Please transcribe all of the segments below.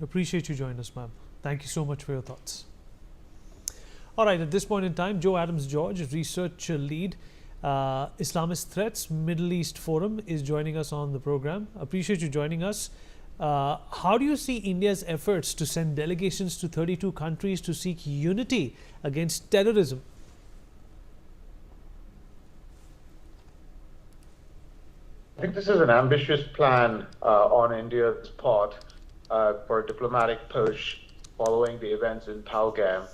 Appreciate you joining us, ma'am. Thank you so much for your thoughts. All right, at this point in time, Joe Adams-George, research lead, Islamist Threats, Middle East Forum, is joining us on the program. Appreciate you joining us. How do you see India's efforts to send delegations to 32 countries to seek unity against terrorism? I think this is an ambitious plan on India's part for a diplomatic push following the events in Pahalgam.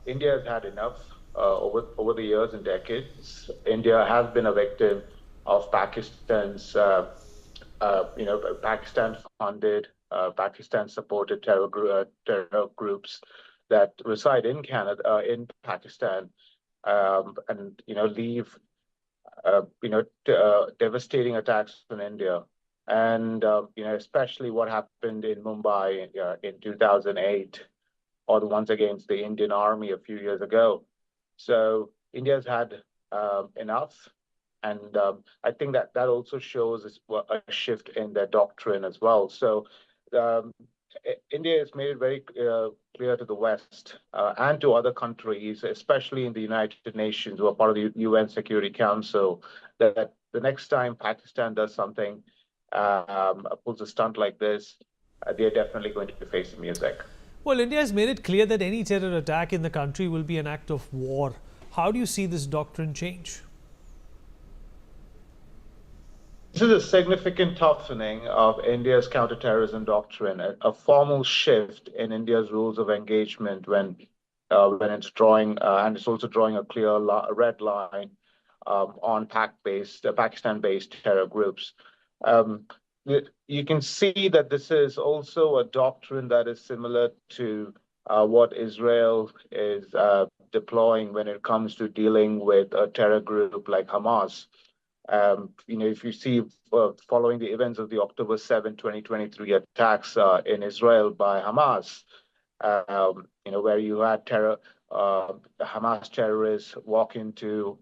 India has had enough over the years and decades. India has been a victim of Pakistan's, Pakistan-funded, Pakistan-supported terror groups that reside in Canada, in Pakistan, and leave devastating attacks on India. And especially what happened in Mumbai in 2008, or the ones against the Indian Army a few years ago. So India's had enough. And I think that also shows a shift in their doctrine as well. So India has made it very clear to the West and to other countries, especially in the United Nations, who are part of the UN Security Council, that the next time Pakistan does something, pulls a stunt like this, they're definitely going to face the music. Well, India has made it clear that any terror attack in the country will be an act of war. How do you see this doctrine change? This is a significant toughening of India's counterterrorism doctrine, a formal shift in India's rules of engagement when it's drawing, and it's also drawing a clear red line on Pakistan-based terror groups. You can see that this is also a doctrine that is similar to what Israel is deploying when it comes to dealing with a terror group like Hamas. If you see following the events of the October 7, 2023 attacks in Israel by Hamas, where you had Hamas terrorists walk into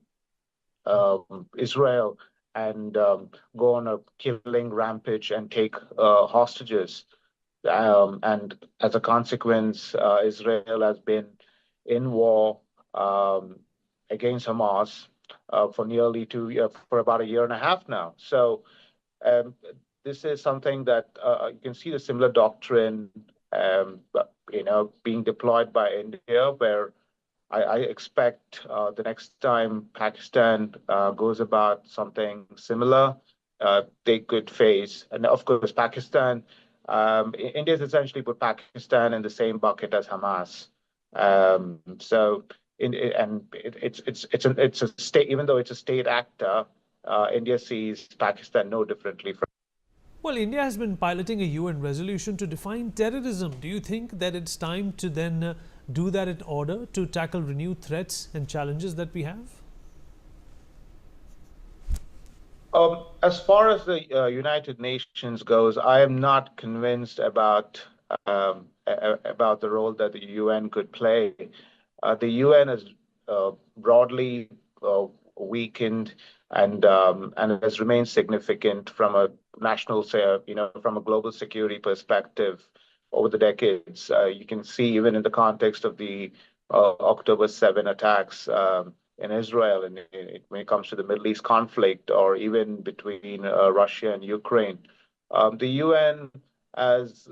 Israel and go on a killing rampage and take hostages. And as a consequence, Israel has been in war against Hamas for nearly for about a year and a half now. So this is something that you can see the similar doctrine, being deployed by India, where I expect the next time Pakistan goes about something similar, they could face, and of course, Pakistan. India's essentially put Pakistan in the same bucket as Hamas. It's a state, even though it's a state actor, India sees Pakistan no differently from. Well, India has been piloting a UN resolution to define terrorism. Do you think that it's time to then do that in order to tackle renewed threats and challenges that we have? As far as the United Nations goes, I am not convinced about the role that the UN could play. The UN is broadly weakened and has remained significant from a national, from a global security perspective over the decades. You can see even in the context of the October 7 attacks in Israel, and when it comes to the Middle East conflict, or even between Russia and Ukraine, the UN has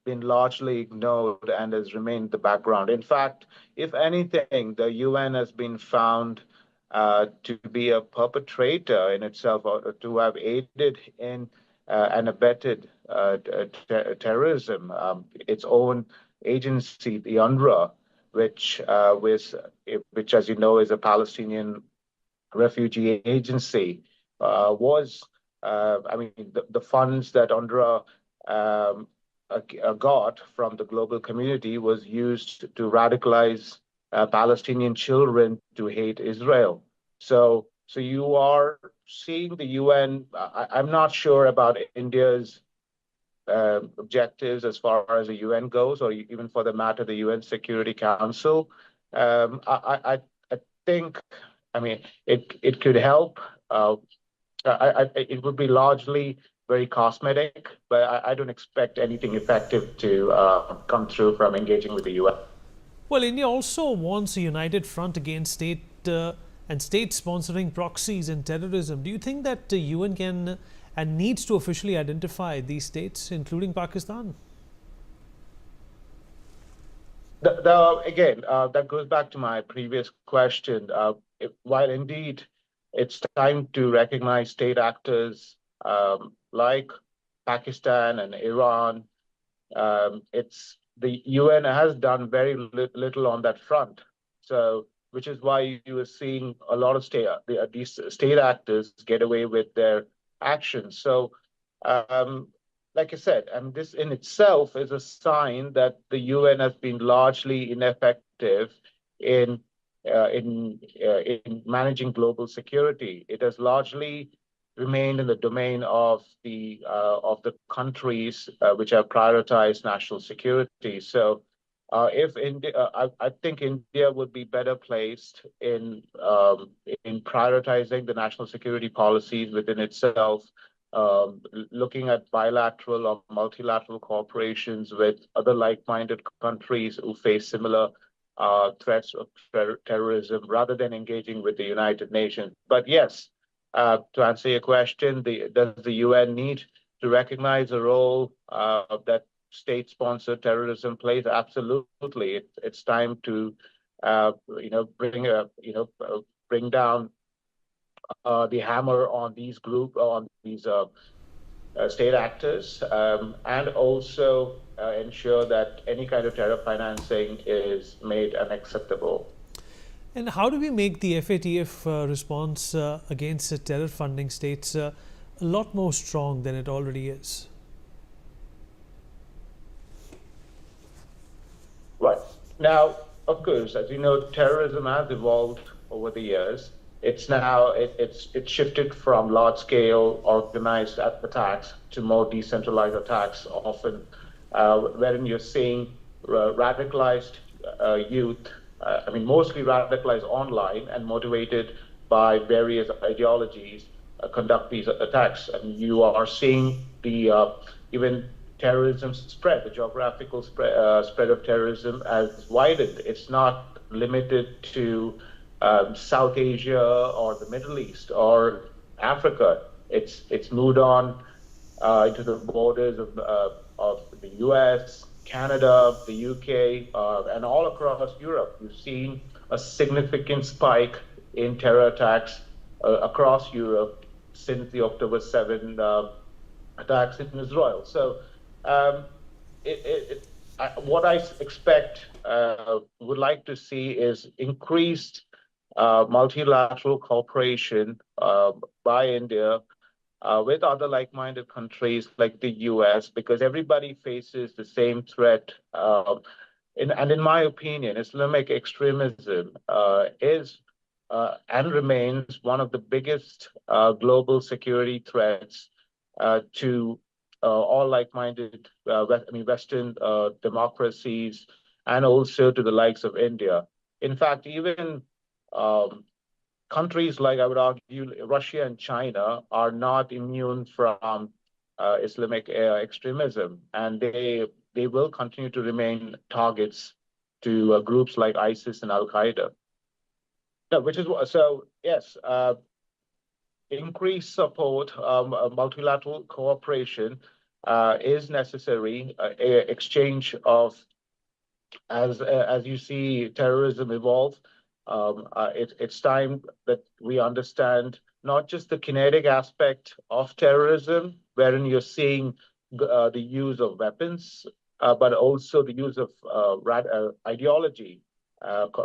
been largely ignored and has remained in the background. In fact, if anything, the UN has been found to be a perpetrator in itself, or to have aided in and abetted terrorism. Its own agency, the UNRWA, which, as you know, is a Palestinian refugee agency, the funds that UNRWA got from the global community was used to radicalize Palestinian children to hate Israel. So you are seeing the UN. I'm not sure about India's objectives as far as the UN goes, or even for the matter, the UN Security Council. I think, it could help. It would be largely very cosmetic, but I don't expect anything effective to come through from engaging with the U.S. Well, India also wants a united front against state sponsoring proxies and terrorism. Do you think that the UN can and needs to officially identify these states, including Pakistan? Again, that goes back to my previous question. While indeed it's time to recognize state actors like Pakistan and Iran, it's the UN has done very little on that front. So, which is why you are seeing a lot of these state actors get away with their actions. So, um, like I said, and this in itself is a sign that the UN has been largely ineffective in in managing global security. It has largely remained in the domain of the countries which have prioritized national security. So, if India, I think India would be better placed in prioritizing the national security policies within itself, looking at bilateral or multilateral cooperations with other like-minded countries who face similar threats of terrorism, rather than engaging with the United Nations. But yes, to answer your question, does the UN need to recognize the role that state-sponsored terrorism plays? Absolutely. It's time to, bring down the hammer on these state actors, and also ensure that any kind of terror financing is made unacceptable. And how do we make the FATF response against terror funding states a lot more strong than it already is? Right. Now, of course, as you know, terrorism has evolved over the years. It's shifted from large-scale organized attacks to more decentralized attacks, often wherein you're seeing radicalized youth, mostly radicalized online and motivated by various ideologies, conduct these attacks. And you are seeing the even terrorism spread, the geographical spread of terrorism has widened. It's not limited to South Asia or the Middle East or Africa. It's moved on into the borders of the U.S., Canada, the U.K., and all across Europe. You've seen a significant spike in terror attacks across Europe since the October 7 attacks in Israel. So, what I expect, would like to see is increased multilateral cooperation by India with other like-minded countries like the US, because everybody faces the same threat. And in my opinion, Islamic extremism is and remains one of the biggest global security threats to all like-minded Western democracies, and also to the likes of India. In fact, even countries like, I would argue, Russia and China are not immune from Islamic extremism, and they will continue to remain targets to groups like ISIS and Al Qaeda. No, which is so. Yes, increased support, multilateral cooperation is necessary. Exchange of, as you see terrorism evolve, it's time that we understand not just the kinetic aspect of terrorism, wherein you're seeing the use of weapons, but also the use of ideology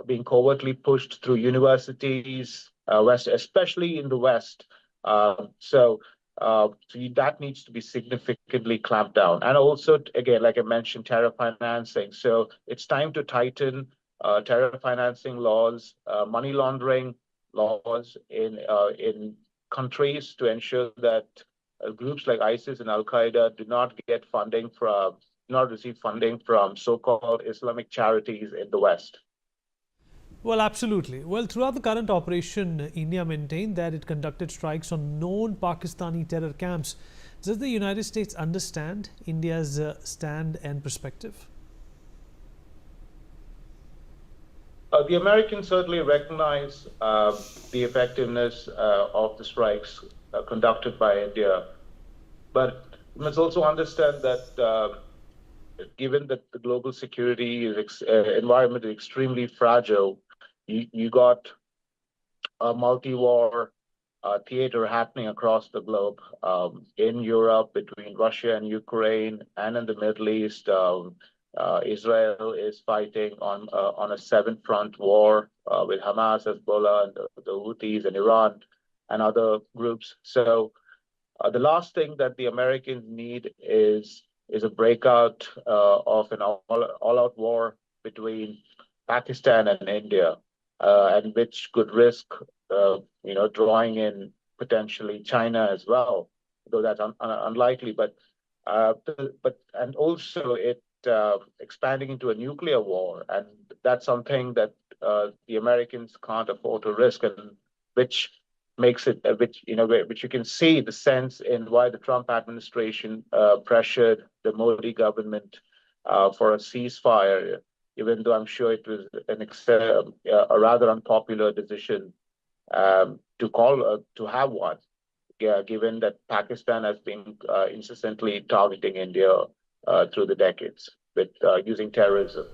being covertly pushed through universities, especially in the West. So that needs to be significantly clamped down. And also, again, like I mentioned, terror financing. So it's time to tighten terror financing laws, money laundering laws in countries, to ensure that groups like ISIS and Al Qaeda do not receive funding from so-called Islamic charities in the West. Well, absolutely. Well, throughout the current operation, India maintained that it conducted strikes on known Pakistani terror camps. Does the United States understand India's stand and perspective? The Americans certainly recognize the effectiveness of the strikes conducted by India, but you must also understand that given that the global security environment is extremely fragile, you got a multi-war theater happening across the globe, in Europe between Russia and Ukraine, and in the Middle East. Israel is fighting on a seven-front war with Hamas, Hezbollah, and the Houthis, and Iran, and other groups. So the last thing that the Americans need is a breakout of an all-out war between Pakistan and India, and which could risk, drawing in potentially China as well, though that's unlikely. But and also it expanding into a nuclear war, and that's something that the Americans can't afford to risk, and which makes it which you can see the sense in why the Trump administration pressured the Modi government for a ceasefire, even though I'm sure it was a rather unpopular decision to have one, given that Pakistan has been incessantly targeting India through the decades with using terrorism.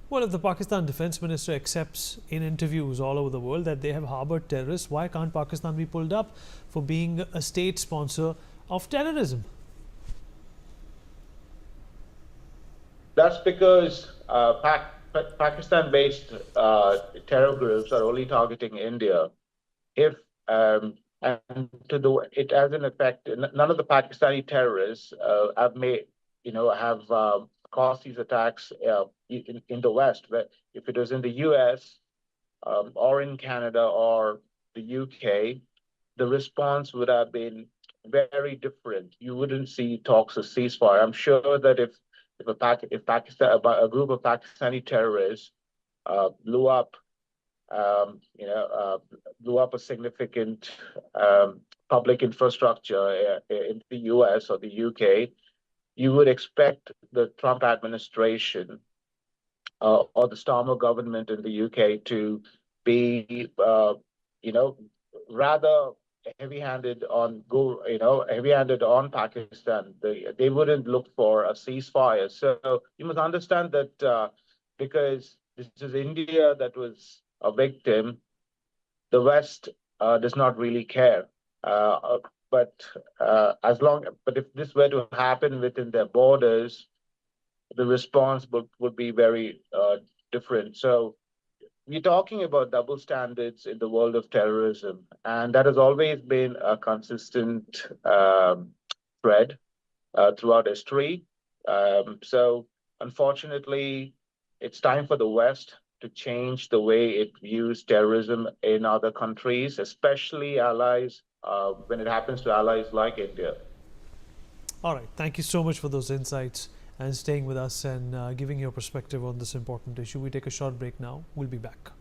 Well, if the Pakistan defense minister accepts in interviews all over the world that they have harbored terrorists, why can't Pakistan be pulled up for being a state sponsor of terrorism? That's because Pakistan-based terror groups are only targeting India. If and it has an effect. None of the Pakistani terrorists have caused these attacks in the West. But if it was in the U.S. Or in Canada or the U.K., the response would have been very different. You wouldn't see talks of ceasefire. I'm sure that if Pakistan, a group of Pakistani terrorists blew up a significant public infrastructure in the U.S. or the U.K., you would expect the Trump administration or the Starmer government in the U.K. to be, rather heavy-handed on Pakistan. They wouldn't look for a ceasefire. So you must understand that because this is India that was a victim, the West does not really care. But if this were to happen within their borders, the response would be very different. So we're talking about double standards in the world of terrorism, and that has always been a consistent thread throughout history. So unfortunately, it's time for the West to change the way it views terrorism in other countries, especially allies, when it happens to allies like India. All right. Thank you so much for those insights and staying with us and giving your perspective on this important issue. We take a short break now. We'll be back.